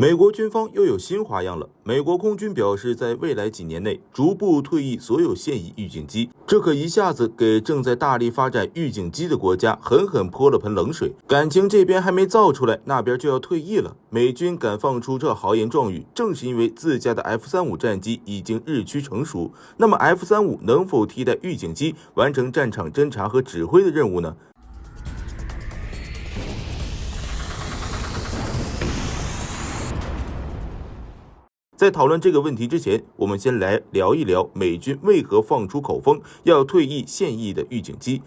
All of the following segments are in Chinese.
美国军方又有新花样了。美国空军表示，在未来几年内逐步退役所有现役预警机，这可一下子给正在大力发展预警机的国家狠狠泼了盆冷水。感情这边还没造出来，那边就要退役了。美军敢放出这豪言壮语，正是因为自家的 F-35战机已经日趋成熟。那么 F-35能否替代预警机完成战场侦察和指挥的任务呢？在讨论这个问题之前，我们先来聊一聊美军为何放出口风要退役现役的预警机。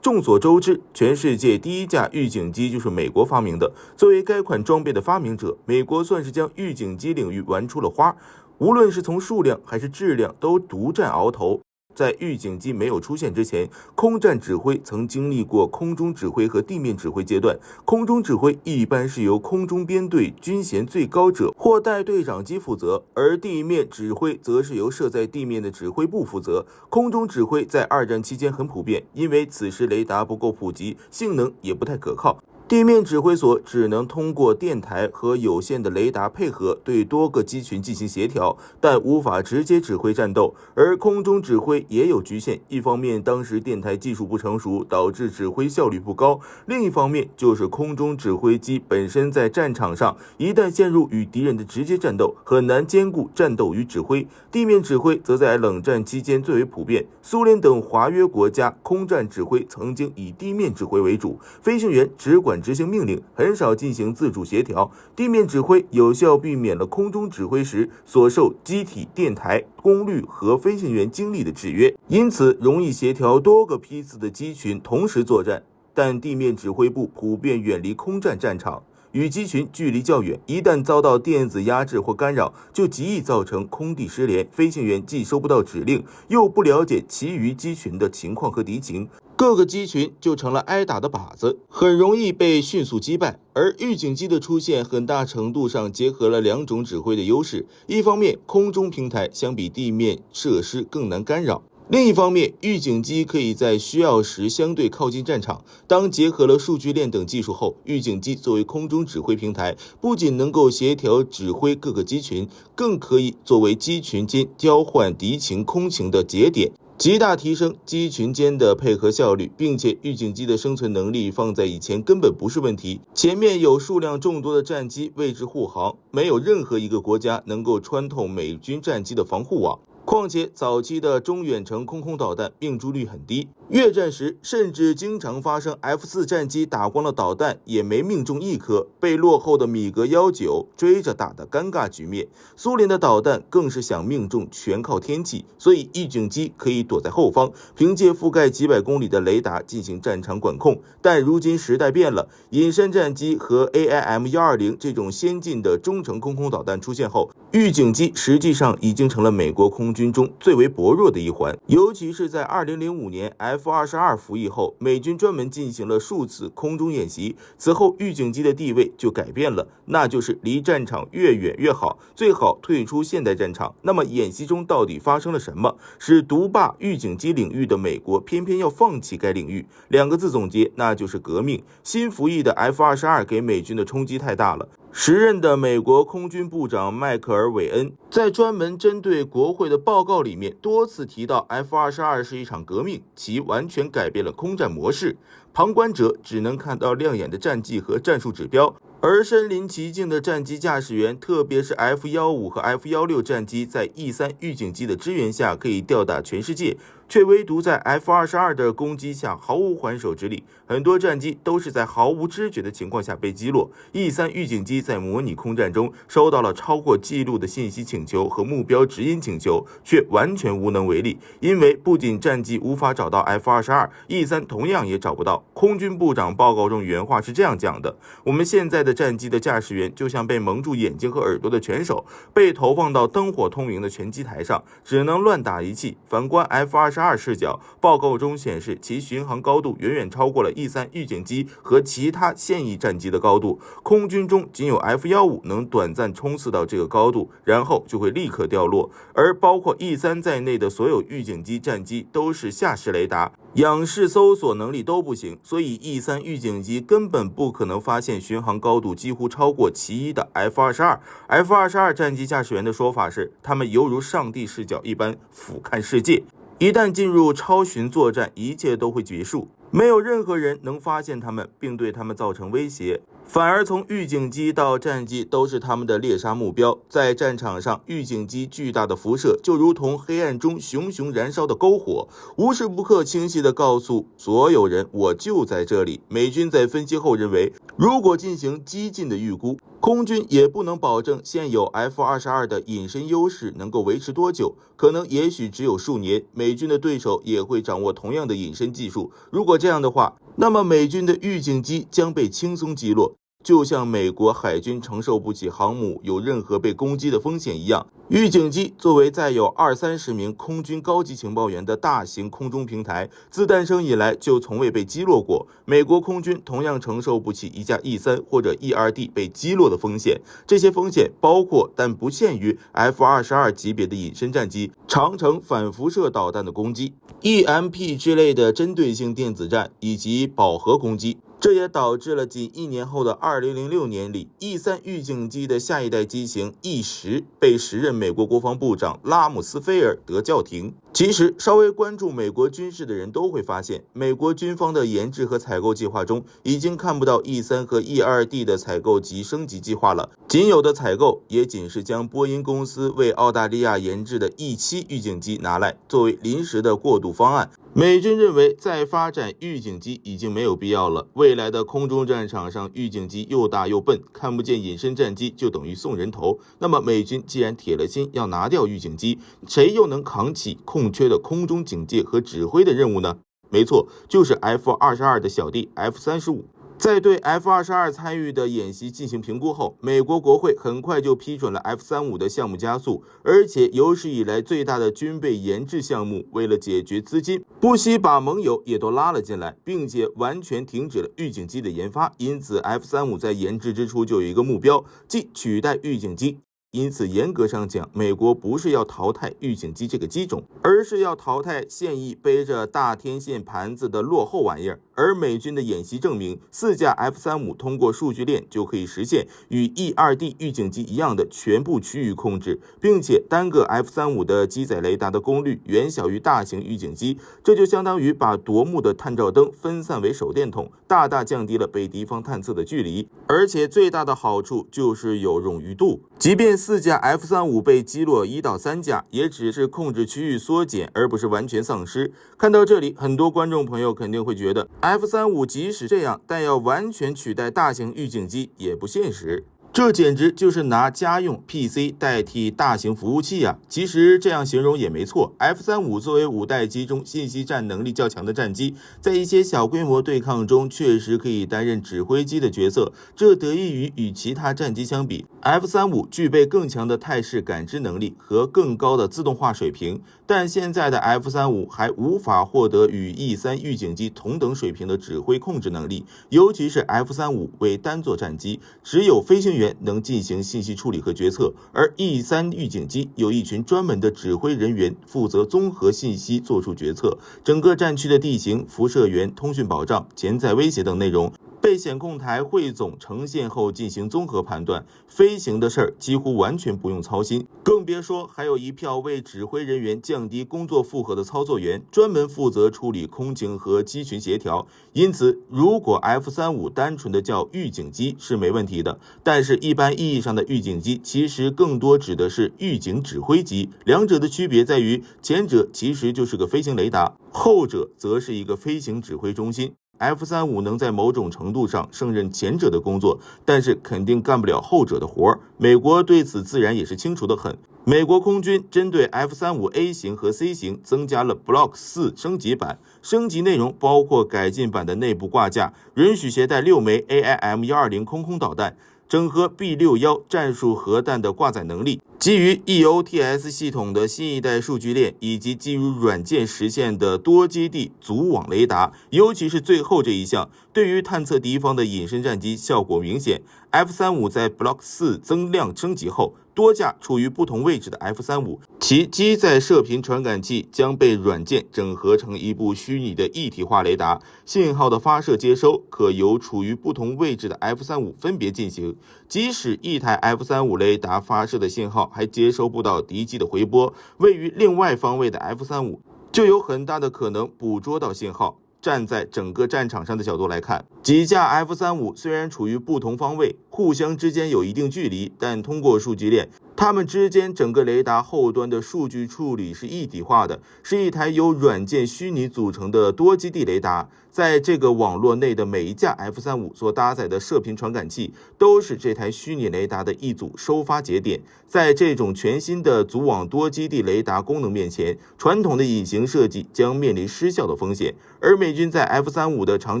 众所周知，全世界第一架预警机就是美国发明的。作为该款装备的发明者，美国算是将预警机领域玩出了花，无论是从数量还是质量都独占鳌头。在预警机没有出现之前，空战指挥曾经历过空中指挥和地面指挥阶段。空中指挥一般是由空中编队军衔最高者或带队长机负责，而地面指挥则是由设在地面的指挥部负责。空中指挥在二战期间很普遍，因为此时雷达不够普及，性能也不太可靠。地面指挥所只能通过电台和有限的雷达配合对多个机群进行协调，但无法直接指挥战斗。而空中指挥也有局限，一方面当时电台技术不成熟，导致指挥效率不高；另一方面就是空中指挥机本身在战场上一旦陷入与敌人的直接战斗，很难兼顾战斗与指挥。地面指挥则在冷战期间最为普遍，苏联等华约国家空战指挥曾经以地面指挥为主，飞行员只管执行命令，很少进行自主协调。地面指挥有效避免了空中指挥时所受机体、电台、功率和飞行员精力的制约，因此容易协调多个批次的机群同时作战。但地面指挥部普遍远离空战战场，与机群距离较远，一旦遭到电子压制或干扰，就极易造成空地失联，飞行员既收不到指令，又不了解其余机群的情况和敌情，各个机群就成了挨打的靶子，很容易被迅速击败。而预警机的出现很大程度上结合了两种指挥的优势，一方面空中平台相比地面设施更难干扰，另一方面，预警机可以在需要时相对靠近战场。当结合了数据链等技术后，预警机作为空中指挥平台，不仅能够协调指挥各个机群，更可以作为机群间交换敌情空情的节点，极大提升机群间的配合效率，并且预警机的生存能力放在以前根本不是问题。前面有数量众多的战机为之护航，没有任何一个国家能够穿透美军战机的防护网。况且早期的中远程空导弹命中率很低，越战时甚至经常发生 F-4战机打光了导弹也没命中一颗，被落后的米格19追着打的尴尬局面。苏联的导弹更是想命中全靠天气，所以预警机可以躲在后方，凭借覆盖几百公里的雷达进行战场管控。但如今时代变了，隐身战机和 AIM-120这种先进的中程空导弹出现后，预警机实际上已经成了美国空军中最为薄弱的一环。尤其是在2005年 F-22服役后，美军专门进行了数次空中演习，此后预警机的地位就改变了，那就是离战场越远越好，最好退出现代战场。那么演习中到底发生了什么，使独霸预警机领域的美国偏偏要放弃该领域？两个字总结，那就是革命。新服役的 F-22给美军的冲击太大了。时任的美国空军部长迈克尔·韦恩在专门针对国会的报告里面多次提到 F-22是一场革命，其完全改变了空战模式。旁观者只能看到亮眼的战绩和战术指标，而身临其境的战机驾驶员，特别是 F-15和 F-16战机，在 E-3预警机的支援下可以吊打全世界，却唯独在 F-22的攻击下毫无还手之力。很多战机都是在毫无知觉的情况下被击落。E-3预警机在模拟空战中收到了超过记录的信息请求和目标指引请求，却完全无能为力。因为不仅战机无法找到 F-22， E-3同样也找不到。空军部长报告中原话是这样讲的：我们现在的战机的驾驶员就像被蒙住眼睛和耳朵的拳手，被投放到灯火通明的拳击台上，只能乱打一气。反观 F-22 F-22视角，报告中显示其巡航高度远远超过了 E-3预警机和其他现役战机的高度，空军中仅有 F-15能短暂冲刺到这个高度，然后就会立刻掉落，而包括 E-3在内的所有预警机战机都是下视雷达，仰视搜索能力都不行，所以 E-3预警机根本不可能发现巡航高度几乎超过其一的 F-22。F-22战机驾驶员的说法是，他们犹如上帝视角一般俯瞰世界，一旦进入超巡作战，一切都会结束，没有任何人能发现他们并对他们造成威胁，反而从预警机到战机都是他们的猎杀目标。在战场上，预警机巨大的辐射就如同黑暗中熊熊燃烧的篝火，无时不刻清晰地告诉所有人，我就在这里。美军在分析后认为，如果进行激进的预估，空军也不能保证现有 F-22的隐身优势能够维持多久，可能也许只有数年，美军的对手也会掌握同样的隐身技术。如果这样的话，那么美军的预警机将被轻松击落，就像美国海军承受不起航母有任何被攻击的风险一样。预警机作为载有20-30名空军高级情报员的大型空中平台，自诞生以来就从未被击落过。美国空军同样承受不起一架 E-3或者 E-2D 被击落的风险，这些风险包括但不限于 F-22级别的隐身战机、长程反辐射导弹的攻击、EMP 之类的针对性电子战以及饱和攻击。这也导致了仅1年后的2006年里 E-3预警机的下一代机型 E-10被时任美国国防部长拉姆斯菲尔德叫停。其实稍微关注美国军事的人都会发现，美国军方的研制和采购计划中已经看不到 E-3和 E-2D 的采购及升级计划了，仅有的采购也仅是将波音公司为澳大利亚研制的 E-7预警机拿来作为临时的过渡方案。美军认为再发展预警机已经没有必要了，未来的空中战场上预警机又大又笨，看不见隐身战机就等于送人头。那么美军既然铁了心要拿掉预警机，谁又能扛起空缺的空中警戒和指挥的任务呢？没错，就是 F-22的小弟 F-35。在对 F-22参与的演习进行评估后，美国国会很快就批准了 F-35的项目加速，而且有史以来最大的军备研制项目。为了解决资金，不惜把盟友也都拉了进来，并且完全停止了预警机的研发。因此 F-35在研制之初就有一个目标，即取代预警机。因此严格上讲，美国不是要淘汰预警机这个机种，而是要淘汰现役背着大天线盘子的落后玩意儿。而美军的演习证明，4架 F-35通过数据链就可以实现与 E-2D 预警机一样的全部区域控制，并且单个 F-35的机载雷达的功率远小于大型预警机，这就相当于把夺目的探照灯分散为手电筒，大大降低了被敌方探测的距离。而且最大的好处就是有冗余度，即便4架 F-35被击落1到3架，也只是控制区域缩减，而不是完全丧失。看到这里，很多观众朋友肯定会觉得 F-35即使这样，但要完全取代大型预警机也不现实。这简直就是拿家用 PC 代替大型服务器啊！其实这样形容也没错。F-35作为5代机中信息战能力较强的战机，在一些小规模对抗中确实可以担任指挥机的角色，这得益于与其他战机相比， F-35具备更强的态势感知能力和更高的自动化水平。但现在的 F-35还无法获得与 E-3预警机同等水平的指挥控制能力，尤其是 F-35为单座战机，只有飞行员能进行信息处理和决策，而 E-3预警机有一群专门的指挥人员负责综合信息做出决策，整个战区的地形、辐射源、通讯保障、潜在威胁等内容被显控台汇总呈现后进行综合判断，飞行的事儿几乎完全不用操心，更别说还有一票为指挥人员降低工作负荷的操作员，专门负责处理空情和机群协调。因此，如果 F-35单纯的叫预警机是没问题的，但是一般意义上的预警机其实更多指的是预警指挥机，两者的区别在于，前者其实就是个飞行雷达，后者则是一个飞行指挥中心。F-35能在某种程度上胜任前者的工作，但是肯定干不了后者的活。美国对此自然也是清楚得很。美国空军针对 F-35A 型和 C 型增加了 Block 4升级版，升级内容包括改进版的内部挂架，允许携带6枚 AIM-120空导弹，整合 B-61战术核弹的挂载能力，基于 EOTS 系统的新一代数据链，以及基于软件实现的多基地组网雷达，尤其是最后这一项，对于探测敌方的隐身战机效果明显。F-35在 Block 4增量升级后，多架处于不同位置的 F-35，其机载射频传感器将被软件整合成一部虚拟的一体化雷达，信号的发射接收可由处于不同位置的 F-35分别进行。即使一台 F-35雷达发射的信号还接收不到敌机的回波，位于另外方位的 F-35就有很大的可能捕捉到信号。站在整个战场上的角度来看，几架 F-35虽然处于不同方位，互相之间有一定距离，但通过数据链，它们之间整个雷达后端的数据处理是一体化的，是一台由软件虚拟组成的多基地雷达。在这个网络内的每一架 F-35所搭载的射频传感器，都是这台虚拟雷达的一组收发节点。在这种全新的组网多基地雷达功能面前，传统的隐形设计将面临失效的风险。而美军在 F-35的长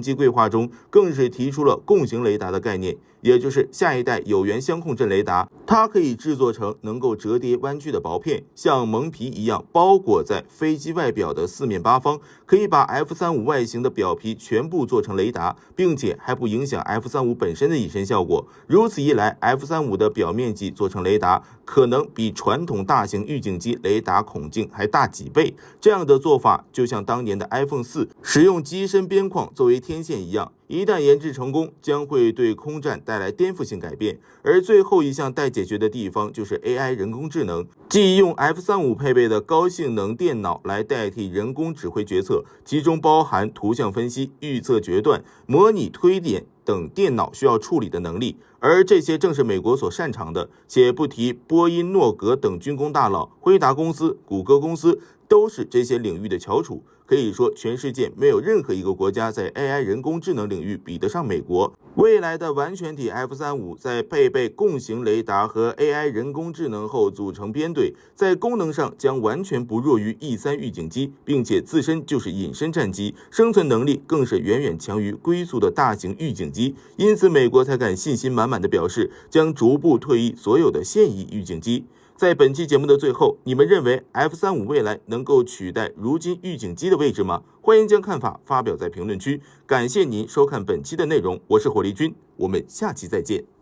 期规划中，更是提出了共形雷达的概念，也就是下一代有源相控阵雷达，它可以制作成能够折叠弯曲的薄片，像蒙皮一样包裹在飞机外表的四面八方，可以把 F-35外形的表皮全部做成雷达，并且还不影响 F-35本身的隐身效果。如此一来， F-35的表面积做成雷达，可能比传统大型预警机雷达孔径还大几倍。这样的做法就像当年的 iPhone 4使用机身边框作为天线一样，一旦研制成功，将会对空战带来颠覆性改变。而最后一项待解决的地方就是 AI 人工智能，即用 F-35配备的高性能电脑来代替人工指挥决策，其中包含图像分析、预测决断、模拟推演等电脑需要处理的能力，而这些正是美国所擅长的。且不提波音、诺格等军工大佬，辉达公司、谷歌公司都是这些领域的翘楚。可以说，全世界没有任何一个国家在 AI 人工智能领域比得上美国。未来的完全体 F-35在配备共形雷达和 AI 人工智能后组成编队，在功能上将完全不弱于 E-3预警机，并且自身就是隐身战机，生存能力更是远远强于龟速的大型预警机。因此，美国才敢信心满满地表示，将逐步退役所有的现役预警机。在本期节目的最后，你们认为 F-35未来能够取代如今预警机的位置吗？欢迎将看法发表在评论区。感谢您收看本期的内容，我是火力军，我们下期再见。